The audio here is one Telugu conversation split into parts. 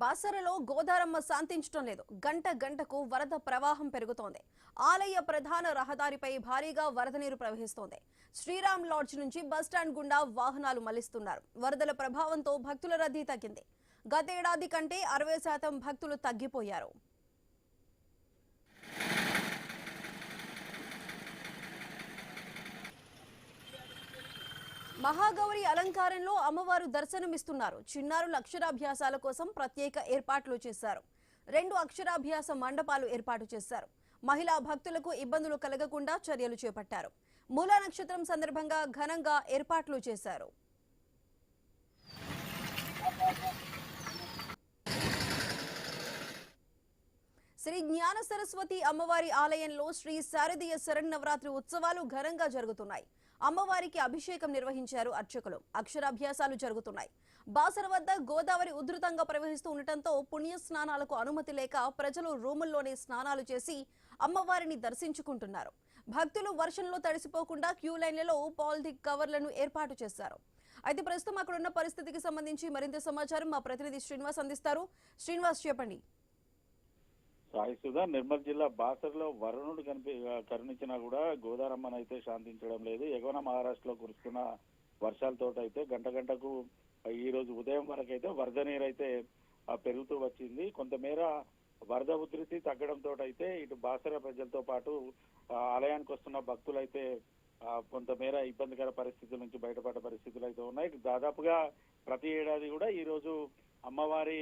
బాసరలో గోదారమ్మ శాంతించడం లేదు. గంట గంటకు వరద ప్రవాహం పెరుగుతోంది. ఆలయ ప్రధాన రహదారిపై భారీగా వరద నీరు ప్రవహిస్తోంది. శ్రీరామ్ లాడ్జ్ నుంచి బస్టాండ్ గుండా వాహనాలు మళ్లిస్తున్నారు. వరదల ప్రభావంతో భక్తుల రద్దీ తగ్గింది. గతేడాది కంటే 60% భక్తులు తగ్గిపోయారు. మహాగౌరి అలంకారంలో అమ్మవారు దర్శనమిస్తున్నారు. చిన్నారుల అక్షరాభ్యాసాల కోసం ప్రత్యేక ఏర్పాట్లు చేశారు. 2 అక్షరాభ్యాస మండపాలు ఏర్పాటు చేశారు. మహిళా భక్తులకు ఇబ్బందులు కలగకుండా చర్యలు చేపట్టారు. మూలా నక్షత్రం సందర్భంగా ఘనంగా ఏర్పాట్లు చేశారు. శ్రీ జ్ఞాన సరస్వతి అమ్మవారి ఆలయంలో శ్రీ శారదీయ శరన్నవరాత్రి ఉత్సవాలు ఘనంగా జరుగుతున్నాయి. అమ్మవారికి అభిషేకం నిర్వహించారు అర్చకులు. అక్షరాభ్యాసాలు జరుగుతున్నాయి. బాసర వద్ద గోదావరి ఉధృతంగా ప్రవహిస్తూ ఉండటంతో పుణ్య స్నానాలకు అనుమతి లేక ప్రజలు రూముల్లోనే స్నానాలు చేసి అమ్మవారిని దర్శించుకుంటున్నారు. భక్తులు వర్షంలో తడిసిపోకుండా క్యూ లైన్లలో పాలిథిక్ కవర్లను ఏర్పాటు చేశారు. అయితే ప్రస్తుతం అక్కడున్న పరిస్థితికి సంబంధించి మరింత సమాచారం మా ప్రతినిధి శ్రీనివాస్ అందిస్తారు. శ్రీనివాస్, చెప్పండి. సాయి సుధా, నిర్మల్ జిల్లా బాసర్లో వరుణుడు కరుణించినా కూడా గోదారమ్మనైతే శాంతించడం లేదు. ఎగువన మహారాష్ట్రలో కురుస్తున్న వర్షాలతో అయితే గంట గంటకు ఈ రోజు ఉదయం వరకు అయితే వరద నీరు అయితే పెరుగుతూ వచ్చింది. కొంతమేర వరద ఉధృతి తగ్గడంతో అయితే ఇటు బాసర ప్రజలతో పాటు ఆలయానికి వస్తున్న భక్తులైతే కొంతమేర ఇబ్బందికర పరిస్థితుల నుంచి బయటపడ్డ పరిస్థితులు అయితే ఉన్నాయి. దాదాపుగా ప్రతి ఏడాది కూడా ఈ రోజు అమ్మవారి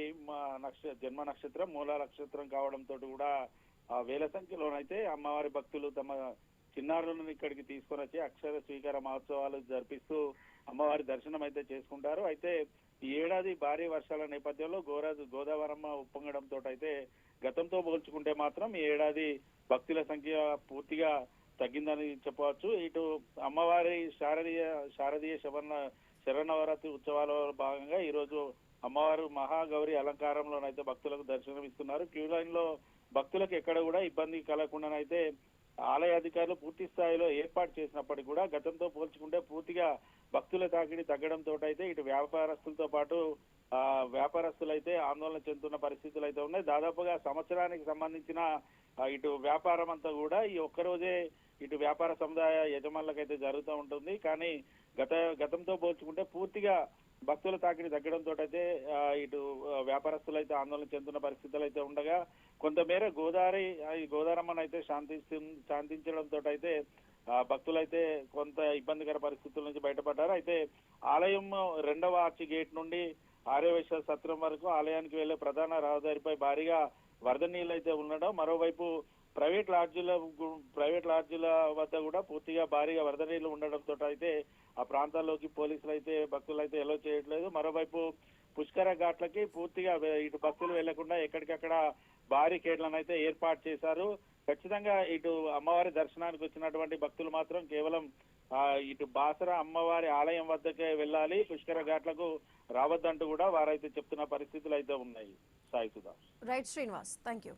జన్మ నక్షత్రం మూలా నక్షత్రం కావడంతో కూడా వేల సంఖ్యలోనైతే అమ్మవారి భక్తులు తమ చిన్నారులను ఇక్కడికి తీసుకొని వచ్చి అక్షర స్వీకార మహోత్సవాలు జరిపిస్తూ అమ్మవారి దర్శనం అయితే చేసుకుంటారు. అయితే ఈ ఏడాది భారీ వర్షాల నేపథ్యంలో గోదావరమ్మ ఉప్పొంగడంతో అయితే గతంతో పోల్చుకుంటే మాత్రం ఈ ఏడాది భక్తుల సంఖ్య పూర్తిగా తగ్గిందని చెప్పవచ్చు. ఇటు అమ్మవారి శారదీయ శరన్నవరాత్రి ఉత్సవాల భాగంగా ఈ రోజు అమ్మవారు మహాగౌరి అలంకారంలోనైతే భక్తులకు దర్శనం ఇస్తున్నారు. క్యూ లైన్ లో భక్తులకు ఎక్కడ కూడా ఇబ్బంది కలగకుండానైతే ఆలయ అధికారులు పూర్తి స్థాయిలో ఏర్పాటు చేసినప్పటికీ కూడా గతంతో పోల్చుకుంటే పూర్తిగా భక్తుల తాకిడి తగ్గడంతో అయితే ఇటు వ్యాపారస్తులతో పాటు వ్యాపారస్తులైతే ఆందోళన చెందుతున్న పరిస్థితులు అయితే ఉన్నాయి. దాదాపుగా సంవత్సరానికి సంబంధించిన ఇటు వ్యాపారం అంతా కూడా ఈ ఒక్కరోజే ఇటు వ్యాపార సముదాయ యజమానులకైతే జరుగుతూ ఉంటుంది. కానీ గతంతో పోల్చుకుంటే పూర్తిగా భక్తుల తాకిడి తగ్గడంతో అయితే ఇటు వ్యాపారస్తులు అయితే ఆందోళన చెందుతున్న పరిస్థితులు అయితే ఉండగా కొంతమేర గోదారమ్మను అయితే శాంతించడంతో అయితే భక్తులైతే కొంత ఇబ్బందికర పరిస్థితుల నుంచి బయటపడ్డారు. అయితే ఆలయం 2వ ఆర్చి గేట్ నుండి ఆర్యవైశ్య సత్రం వరకు ఆలయానికి వెళ్లే ప్రధాన రహదారిపై భారీగా వరద నీళ్ళు అయితే ఉండడం, మరోవైపు ప్రైవేట్ లాడ్జీల వద్ద కూడా పూర్తిగా భారీగా వరద నీళ్లు ఉండడంతో అయితే ఆ ప్రాంతాల్లోకి పోలీసులు అయితే భక్తులు అయితే ఎలో చేయట్లేదు. మరోవైపు పుష్కర ఘాట్లకి పూర్తిగా ఇటు భక్తులు వెళ్లకుండా ఎక్కడికక్కడ బారికేడ్లను అయితే ఏర్పాటు చేశారు. ఖచ్చితంగా ఇటు అమ్మవారి దర్శనానికి వచ్చినటువంటి భక్తులు మాత్రం కేవలం ఇటు బాసర అమ్మవారి ఆలయం వద్దకే వెళ్ళాలి, పుష్కర ఘాట్లకు రావద్దంటూ కూడా వారైతే చెప్తున్న పరిస్థితులు అయితే ఉన్నాయి. Sai Sudha. Right Srinivas, thank you.